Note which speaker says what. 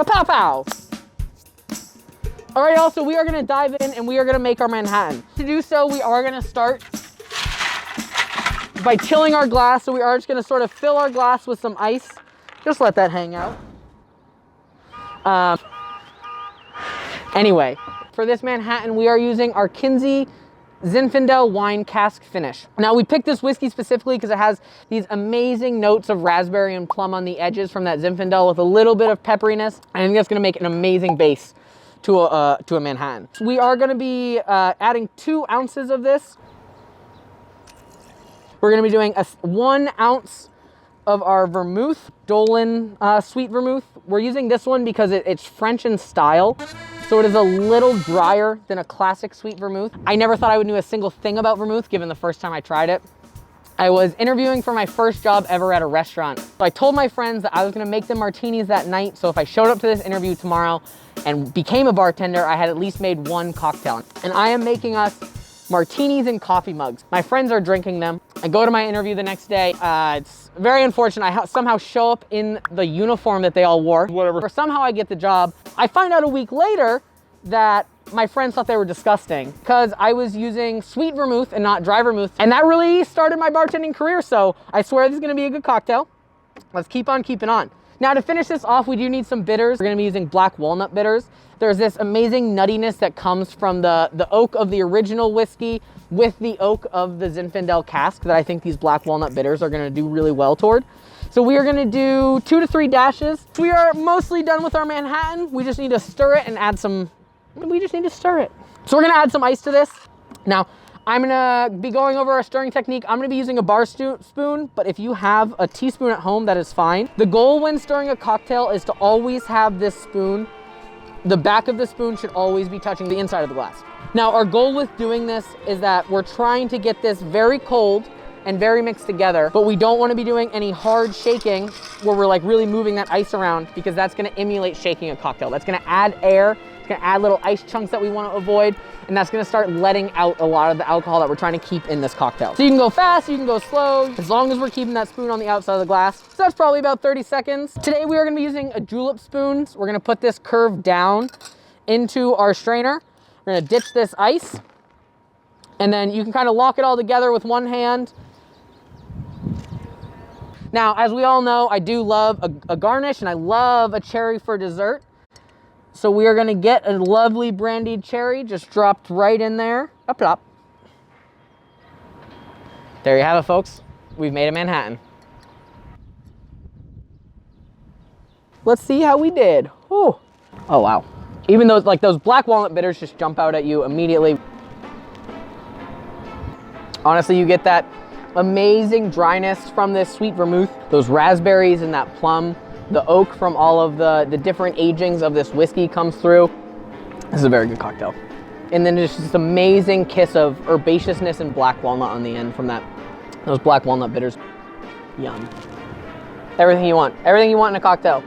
Speaker 1: Pow pow. All right, y'all, so we are gonna dive in and we are gonna make our Manhattan. To do so, we are gonna start by chilling our glass. So we are just gonna sort of fill our glass with some ice. Just let that hang out. Anyway, for this Manhattan, we are using our Kinsey Zinfandel wine cask finish. Now, we picked this whiskey specifically because it has these amazing notes of raspberry and plum on the edges from that Zinfandel with a little bit of pepperiness. I think that's gonna make an amazing base to a Manhattan. We are gonna be adding 2 ounces of this. We're gonna be doing 1 ounce of our vermouth, Dolan Sweet Vermouth. We're using this one because it's French in style. So it is a little drier than a classic sweet vermouth. I never thought I would know a single thing about vermouth given the first time I tried it. I was interviewing for my first job ever at a restaurant. So I told my friends that I was gonna make them martinis that night. So if I showed up to this interview tomorrow and became a bartender, I had at least made 1 cocktail. And I am making us martinis in coffee mugs. My friends are drinking them. I go to my interview the next day. It's very unfortunate. I somehow show up in the uniform that they all wore. Whatever. Or somehow I get the job. I find out a week later that my friends thought they were disgusting because I was using sweet vermouth and not dry vermouth. And that really started my bartending career. So I swear this is gonna be a good cocktail. Let's keep on keeping on. Now, to finish this off, we do need some bitters. We're gonna be using black walnut bitters. There's this amazing nuttiness that comes from the oak of the original whiskey with the oak of the Zinfandel cask that I think these black walnut bitters are gonna do really well toward. So we are gonna do 2 to 3 dashes. We are mostly done with our Manhattan. We just need to stir it and add some, we just need to stir it. So we're gonna add some ice to this. Now, I'm gonna be going over our stirring technique. I'm gonna be using a bar spoon, but if you have a teaspoon at home, that is fine. The goal when stirring a cocktail is to always have this spoon, the back of the spoon should always be touching the inside of the glass. Now, our goal with doing this is that we're trying to get this very cold and very mixed together, but we don't wanna be doing any hard shaking where we're like really moving that ice around because that's gonna emulate shaking a cocktail. That's gonna add air, it's gonna add little ice chunks that we wanna avoid, and that's gonna start letting out a lot of the alcohol that we're trying to keep in this cocktail. So you can go fast, you can go slow, as long as we're keeping that spoon on the outside of the glass. So that's probably about 30 seconds. Today we are gonna be using a julep spoon. We're gonna put this curve down into our strainer. We're gonna ditch this ice, and then you can kind of lock it all together with one hand. Now, as we all know, I do love a garnish and I love a cherry for dessert. So we are gonna get a lovely brandied cherry just dropped right in there, up top. There you have it, folks. We've made a Manhattan. Let's see how we did. Ooh. Oh, wow. Even though like those black walnut bitters just jump out at you immediately. Honestly, you get that amazing dryness from this sweet vermouth, those raspberries and that plum, the oak from all of the different agings of this whiskey comes through. This is a very good cocktail. And then there's this amazing kiss of herbaceousness and black walnut on the end from those black walnut bitters. Yum. Everything you want in a cocktail.